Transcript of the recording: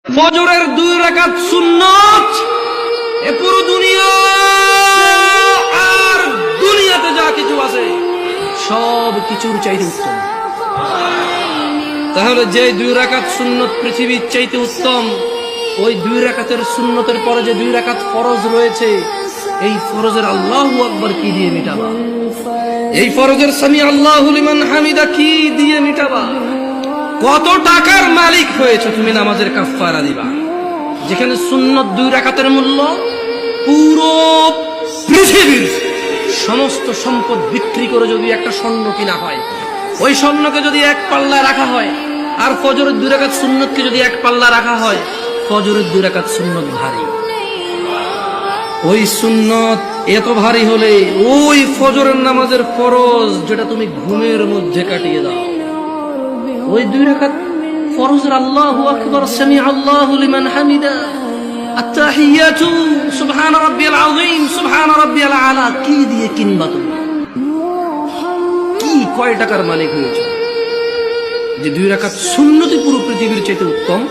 ফজরের 2 রাকাত সুন্নাত এ পুরো দুনিয়া আর দুনিয়াতে যা কিছু আছে সব কিছুর চাইতে উত্তম। তাহলে যে 2 রাকাত সুন্নত পৃথিবীর চাইতে উত্তম, ওই 2 রাকাতের সুন্নতের পরে যে 2 রাকাত ফরজ রয়েছে, এই ফরজের আল্লাহু আকবার কি দিয়ে মিটাবা? এই ফরজের সামি আল্লাহু লিমান হামিদা কি দিয়ে মিটাবা? কত টাকার মালিক হয়েছে তুমি নামাজের কাফারা দিবা? যেখানে সুন্নত 2 রাকাতের মূল্য পুরো পৃথিবীর সমস্ত সম্পদ বিক্রি করে যদি একটা স্বর্ণ কিনা হয়, ওই স্বর্ণকে যদি এক পাল্লায় রাখা হয়, আর ফজরের 2 রাকাত সুন্নতকে যদি এক পাল্লা রাখা হয়, ফজরের 2 রাকাত সুন্নত ভারী। ওই সুন্নত এত ভারী হলে ওই ফজরের নামাজের ফরজ যেটা তুমি ঘুমের মধ্যে কাটিয়ে দাও, ওই 2 রাকাত ফরজের আল্লাহু আকবার সামি আল্লাহু লিমান হামিদা আত-তাহিয়াতু সুবহান রাব্বিয়াল আযীম সুবহান রাব্বিয়াল আলা কি দিয়ে কিনবা? তুমি কি কয় টাকার মালিক হয়েছে যে 2 রাকাত সুন্নতই পুরো পৃথিবীর চাইতে উত্তম?